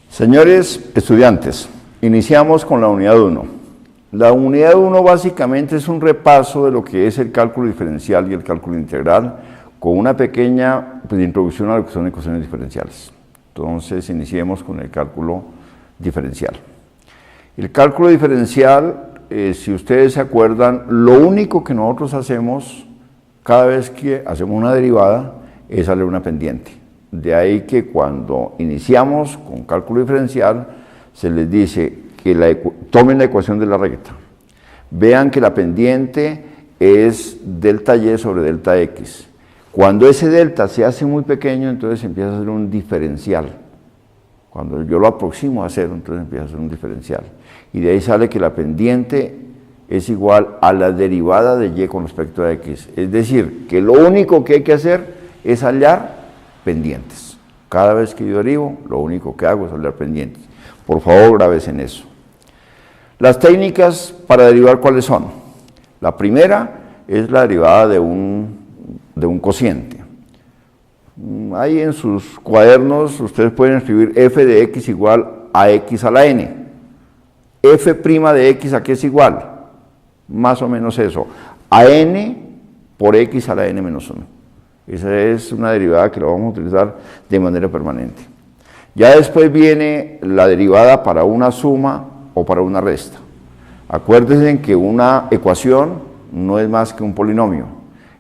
Señores estudiantes, iniciamos con la unidad 1. La unidad 1 básicamente es un repaso de lo que es el cálculo diferencial y el cálculo integral, con una pequeña introducción a lo que son ecuaciones diferenciales. Entonces, iniciemos con el cálculo diferencial. El cálculo diferencial, si ustedes se acuerdan, lo único que nosotros hacemos cada vez que hacemos una derivada es darle una pendiente. De ahí que cuando iniciamos con cálculo diferencial, se les dice que tomen la ecuación de la recta. Vean que la pendiente es delta y sobre delta x. Cuando ese delta se hace muy pequeño, entonces empieza a ser un diferencial. Cuando yo lo aproximo a cero, entonces empieza a ser un diferencial. Y de ahí sale que la pendiente es igual a la derivada de y con respecto a x. Es decir, que lo único que hay que hacer es hallar pendientes. Cada vez que yo derivo, lo único que hago es hallar pendientes. Por favor, grábense en eso. Las técnicas para derivar, ¿cuáles son? La primera es la derivada de un cociente. Ahí en sus cuadernos ustedes pueden escribir f de x igual a x a la n. F' de x a qué es igual, más o menos eso, a n por x a la n menos 1. Esa es una derivada que la vamos a utilizar de manera permanente. Ya después viene la derivada para una suma o para una resta. Acuérdense que una ecuación no es más que un polinomio.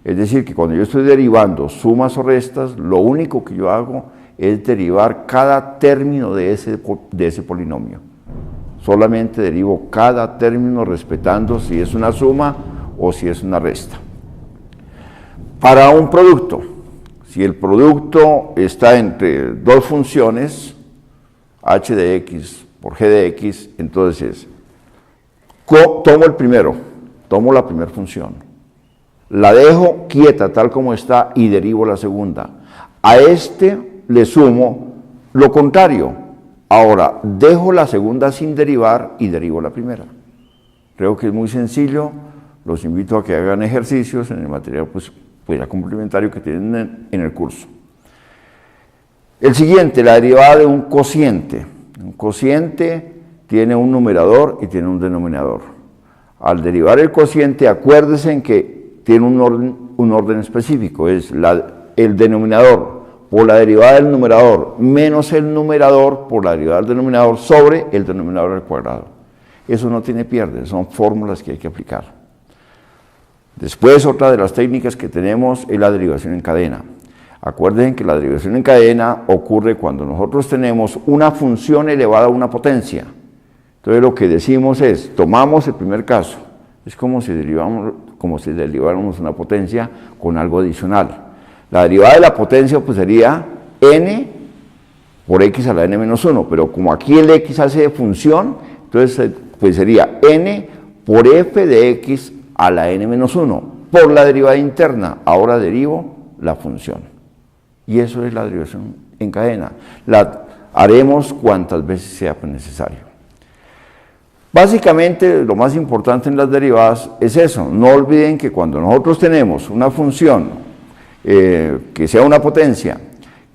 Es decir, que cuando yo estoy derivando sumas o restas, lo único que yo hago es derivar cada término de ese polinomio. Solamente derivo cada término respetando si es una suma o si es una resta. Para un producto, si el producto está entre dos funciones, h de x por g de x, entonces tomo el primero, tomo la primera función, la dejo quieta tal como está y derivo la segunda. A este le sumo lo contrario. Ahora, dejo la segunda sin derivar y derivo la primera. Creo que es muy sencillo, los invito a que hagan ejercicios en el material complementario que tienen en el curso. El siguiente, la derivada de un cociente. Un cociente tiene un numerador y tiene un denominador. Al derivar el cociente, acuérdense en que tiene un orden específico, es el denominador por la derivada del numerador menos el numerador por la derivada del denominador sobre el denominador al cuadrado. Eso no tiene pierde, son fórmulas que hay que aplicar. Después, otra de las técnicas que tenemos es la derivación en cadena. Acuérdense que la derivación en cadena ocurre cuando nosotros tenemos una función elevada a una potencia. Entonces lo que decimos es, tomamos el primer caso, es como si deriváramos una potencia con algo adicional. La derivada de la potencia pues sería n por x a la n menos 1, pero como aquí el x hace de función, entonces pues sería n por f de x a la n menos 1, por la derivada interna, ahora derivo la función. Y eso es la derivación en cadena. La haremos cuantas veces sea necesario. Básicamente, lo más importante en las derivadas es eso. No olviden que cuando nosotros tenemos una función que sea una potencia,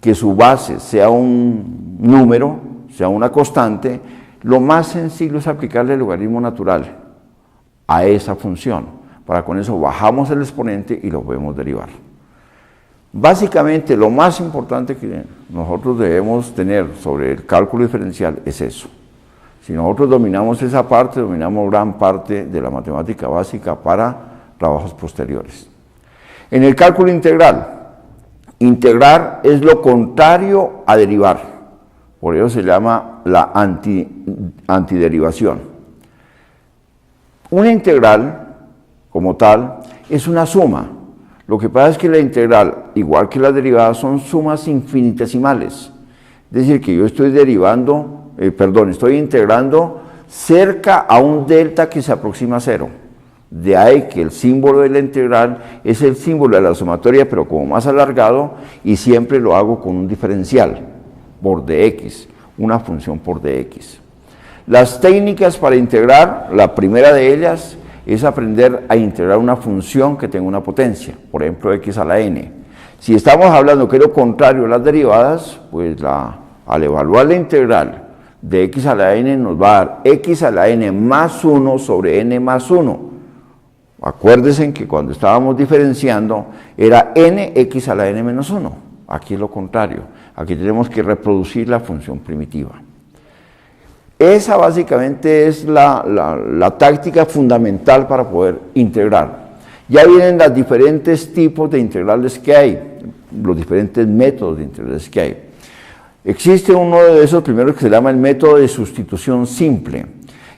que su base sea un número, sea una constante, lo más sencillo es aplicarle el logaritmo natural a esa función. Para con eso bajamos el exponente y lo podemos derivar. Básicamente lo más importante que nosotros debemos tener sobre el cálculo diferencial es eso. Si nosotros dominamos esa parte, dominamos gran parte de la matemática básica para trabajos posteriores. En el cálculo integral, integrar es lo contrario a derivar. Por ello se llama la antiderivación. Una integral, como tal, es una suma. Lo que pasa es que la integral, igual que la derivada, son sumas infinitesimales. Es decir, que yo estoy estoy integrando cerca a un delta que se aproxima a cero. De ahí que el símbolo de la integral es el símbolo de la sumatoria, pero como más alargado, y siempre lo hago con un diferencial por dx, una función por dx. Las técnicas para integrar, la primera de ellas es aprender a integrar una función que tenga una potencia, por ejemplo x a la n. Si estamos hablando que es lo contrario a las derivadas, pues al evaluar la integral de x a la n nos va a dar x a la n más 1 sobre n más 1. Acuérdense que cuando estábamos diferenciando era nx a la n menos 1. Aquí es lo contrario. Aquí tenemos que reproducir la función primitiva. Esa básicamente es la táctica fundamental para poder integrar. Ya vienen los diferentes tipos de integrales que hay, los diferentes métodos de integrales que hay. Existe uno de esos primeros que se llama el método de sustitución simple.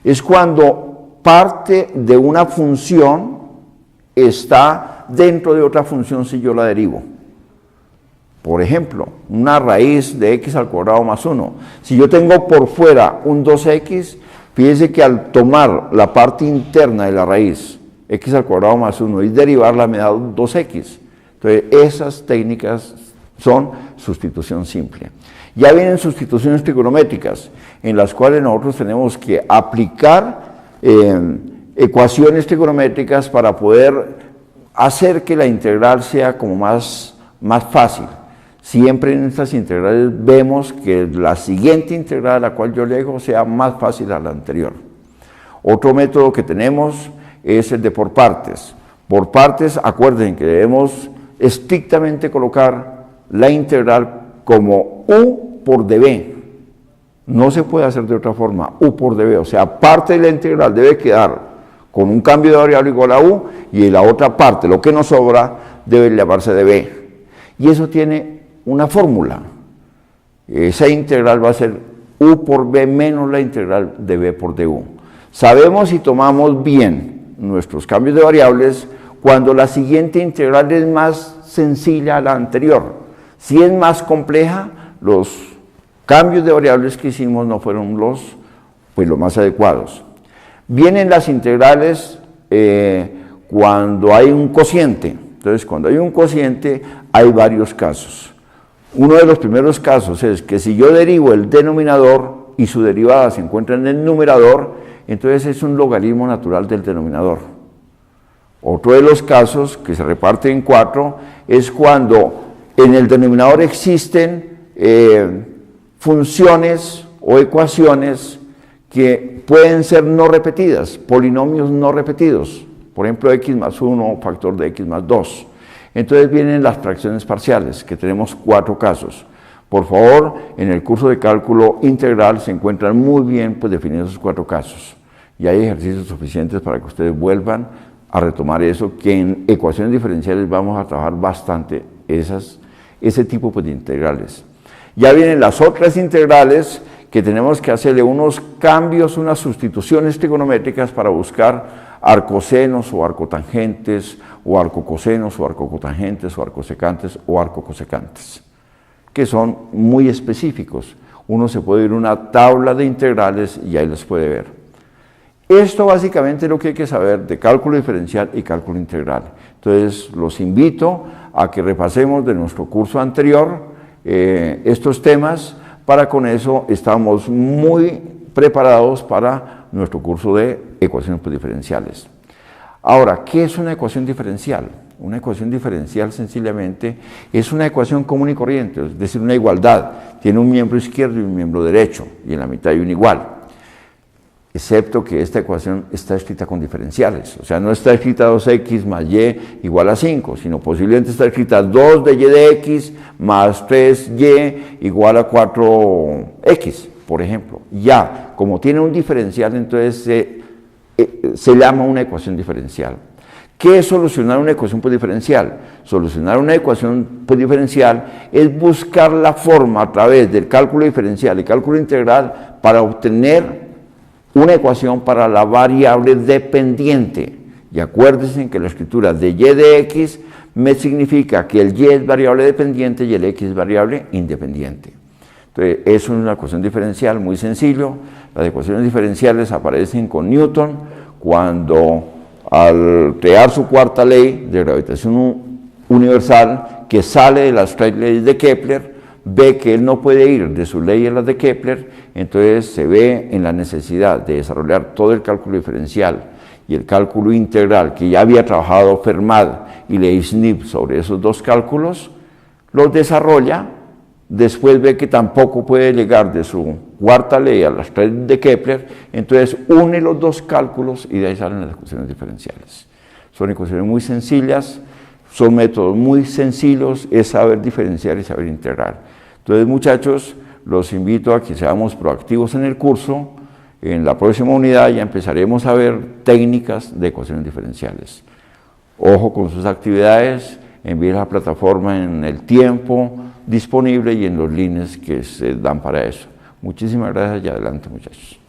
Es cuando parte de una función está dentro de otra función si yo la derivo. Por ejemplo, una raíz de x al cuadrado más 1. Si yo tengo por fuera un 2x, fíjense que al tomar la parte interna de la raíz, x al cuadrado más 1, y derivarla me da 2x. Entonces, esas técnicas son sustitución simple. Ya vienen sustituciones trigonométricas, en las cuales nosotros tenemos que aplicar ecuaciones trigonométricas para poder hacer que la integral sea como más fácil. Siempre en estas integrales vemos que la siguiente integral a la cual yo llego sea más fácil a la anterior. Otro método que tenemos es el de por partes. Por partes, acuerden que debemos estrictamente colocar la integral como u por db. No se puede hacer de otra forma, u por db. O sea, parte de la integral debe quedar con un cambio de variable igual a u y la otra parte, lo que nos sobra, debe llamarse db. Y eso tiene una fórmula. Esa integral va a ser u por b menos la integral de b por du. Sabemos si tomamos bien nuestros cambios de variables cuando la siguiente integral es más sencilla a la anterior. Si es más compleja, los cambios de variables que hicimos no fueron los más adecuados. Vienen las integrales cuando hay un cociente. Entonces, cuando hay un cociente, hay varios casos. Uno de los primeros casos es que si yo derivo el denominador y su derivada se encuentra en el numerador, entonces es un logaritmo natural del denominador. Otro de los casos, que se reparte en 4, es cuando en el denominador existen funciones o ecuaciones que pueden ser no repetidas, polinomios no repetidos, por ejemplo x más 1, factor de x más 2. Entonces vienen las fracciones parciales, que tenemos 4 casos. Por favor, en el curso de cálculo integral se encuentran muy bien definidos esos 4 casos. Y hay ejercicios suficientes para que ustedes vuelvan a retomar eso, que en ecuaciones diferenciales vamos a trabajar bastante ese tipo de integrales. Ya vienen las otras integrales que tenemos que hacerle unos cambios, unas sustituciones trigonométricas para buscar arcosenos o arcotangentes, o arcocosenos o arcocotangentes, o arcosecantes o arcocosecantes, que son muy específicos. Uno se puede ir a una tabla de integrales y ahí los puede ver. Esto básicamente es lo que hay que saber de cálculo diferencial y cálculo integral. Entonces, los invito a que repasemos de nuestro curso anterior estos temas, para con eso estamos muy preparados para nuestro curso de ecuaciones diferenciales. Ahora, ¿qué es una ecuación diferencial? Una ecuación diferencial sencillamente es una ecuación común y corriente, es decir, una igualdad. Tiene un miembro izquierdo y un miembro derecho, y en la mitad hay un igual. Excepto que esta ecuación está escrita con diferenciales, o sea, no está escrita 2x más y igual a 5, sino posiblemente está escrita 2 de y de x más 3y igual a 4x, por ejemplo. Ya, como tiene un diferencial, entonces se llama una ecuación diferencial. ¿Qué es solucionar una ecuación diferencial? Solucionar una ecuación diferencial es buscar la forma a través del cálculo diferencial y cálculo integral para obtener una ecuación para la variable dependiente. Y acuérdense que la escritura de y de x me significa que el y es variable dependiente y el x es variable independiente. Entonces, eso es una ecuación diferencial muy sencillo. Las ecuaciones diferenciales aparecen con Newton cuando, al crear su cuarta ley de gravitación universal, que sale de las 3 leyes de Kepler, ve que él no puede ir de su ley a las de Kepler, entonces se ve en la necesidad de desarrollar todo el cálculo diferencial y el cálculo integral, que ya había trabajado Fermat y Leibniz sobre esos dos cálculos, los desarrolla después ve que tampoco puede llegar de su cuarta ley a las 3 de Kepler, entonces une los dos cálculos y de ahí salen las ecuaciones diferenciales. Son ecuaciones muy sencillas, son métodos muy sencillos, es saber diferenciar y saber integrar. Entonces, muchachos, los invito a que seamos proactivos en el curso. En la próxima unidad ya empezaremos a ver técnicas de ecuaciones diferenciales. Ojo con sus actividades, envíen la plataforma en el tiempo disponible y en los links que se dan para eso. Muchísimas gracias y adelante, muchachos.